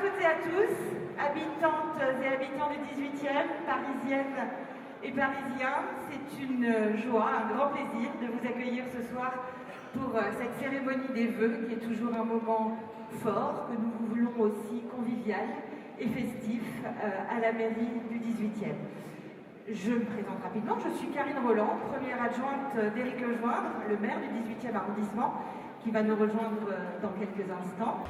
toutes et à tous, habitantes et habitants du 18e, parisiennes et parisiens. C'est une joie, un grand plaisir de vous accueillir ce soir pour cette cérémonie des vœux qui est toujours un moment fort, que nous voulons aussi convivial et festif à la mairie du 18e. Je me présente rapidement, je suis Karine Roland, première adjointe d'Éric Lejoindre, le maire du 18e arrondissement, qui va nous rejoindre dans quelques instants.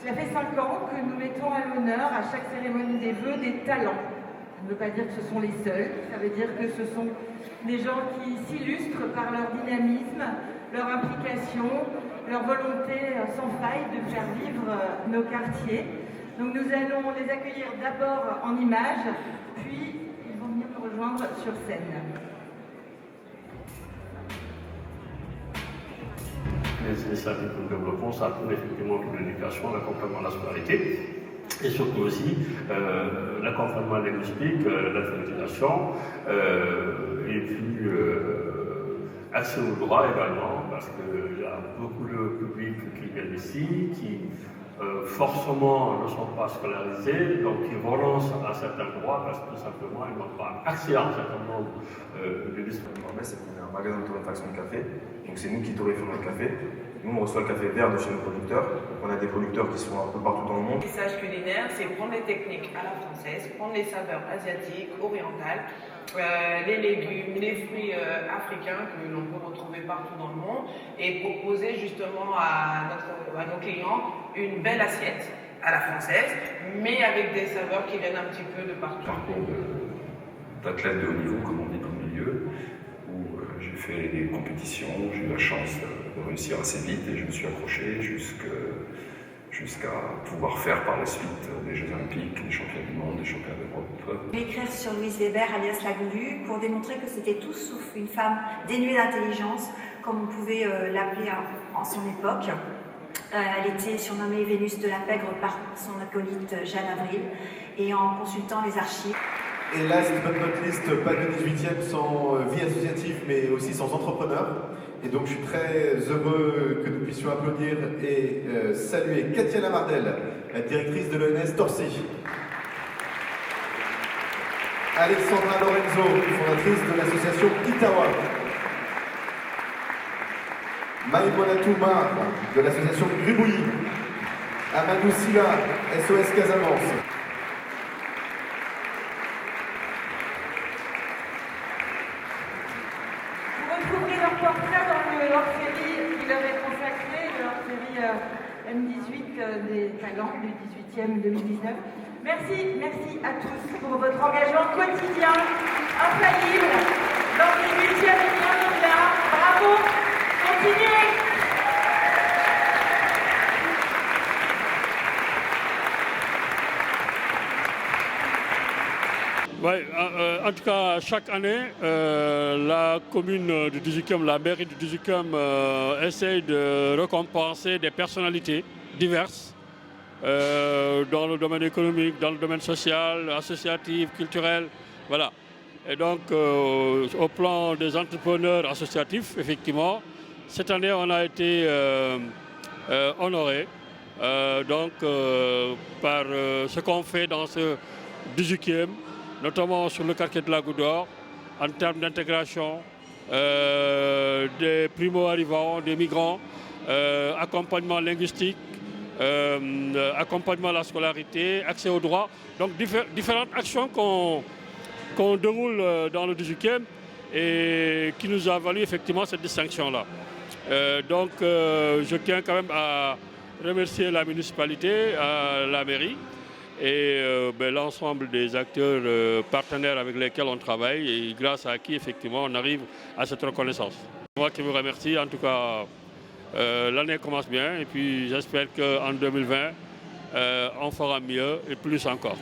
Cela fait 5 ans que nous mettons à l'honneur à chaque cérémonie des vœux des talents. Ça ne veut pas dire que ce sont les seuls, ça veut dire que ce sont des gens qui s'illustrent par leur dynamisme, leur implication, leur volonté sans faille de faire vivre nos quartiers. Donc nous allons les accueillir d'abord en images, puis ils vont venir nous rejoindre sur scène. Les services de développement, ça tourne effectivement pour l'éducation, l'accompagnement de la scolarité et surtout aussi l'accompagnement linguistique, l'alphabétisation et puis accès au droit également, parce qu'il y a beaucoup de publics qui viennent ici, qui forcément ne sont pas scolarisés, donc ils renoncent à certains droits parce que tout simplement ils n'ont pas accès à un certain nombre de dispositifs. C'est qu'on a un magasin de torréfaction de café, donc c'est nous qui torréfions le café. Nous, on reçoit le café vert de chez nos producteurs. Donc on a des producteurs qui sont un peu partout dans le monde. Le message culinaire, c'est prendre les techniques à la française, prendre les saveurs asiatiques, orientales, les légumes, les fruits africains que l'on peut retrouver partout dans le monde et proposer justement à nos clients une belle assiette à la française, mais avec des saveurs qui viennent un petit peu de partout. Parcours d'athlète de haut niveau, comme on dit dans le milieu, où j'ai fait des compétitions, j'ai eu la chance de réussir assez vite et je me suis accroché jusqu'à pouvoir faire par la suite des Jeux Olympiques, des championnats du monde, des championnats d'Europe. Je vais écrire sur Louise Weber, alias la Goulue, pour démontrer que c'était tout sauf une femme dénuée d'intelligence, comme on pouvait l'appeler en son époque. Elle était surnommée Vénus de la Pègre par son acolyte Jeanne Avril, et en consultant les archives. Et last but not least, pas de 18e sans vie associative, mais aussi sans entrepreneur. Et donc je suis très heureux que nous puissions applaudir et saluer Katia Lamardel, la directrice de l'ENS Torcy. Alexandra Lorenzo, fondatrice de l'association Itawa. Maïmona Touma, de l'association Gribouilly. Amadou Silla, SOS Casamance. Portrait dans le hors-série qui leur est consacré, le hors-série M18 des talents du 18e 2019. Merci à tous pour votre engagement quotidien, infaillible, dans le 18e et bien au-delà. Bravo, continuez! Ouais, en tout cas, chaque année, la commune du 18e, la mairie du 18e essaye de récompenser des personnalités diverses dans le domaine économique, dans le domaine social, associatif, culturel. Voilà. Et donc, au plan des entrepreneurs associatifs, effectivement, cette année, on a été honoré par ce qu'on fait dans ce 18e. Notamment sur le quartier de la Goutte d'Or, en termes d'intégration des primo-arrivants, des migrants, accompagnement linguistique, accompagnement à la scolarité, accès aux droits. Donc différentes actions qu'on déroule dans le 18e et qui nous a valu effectivement cette distinction-là. Je tiens quand même à remercier la municipalité, la mairie, et l'ensemble des acteurs partenaires avec lesquels on travaille et grâce à qui effectivement on arrive à cette reconnaissance. Moi qui vous remercie, en tout cas l'année commence bien et puis j'espère qu'en 2020 on fera mieux et plus encore.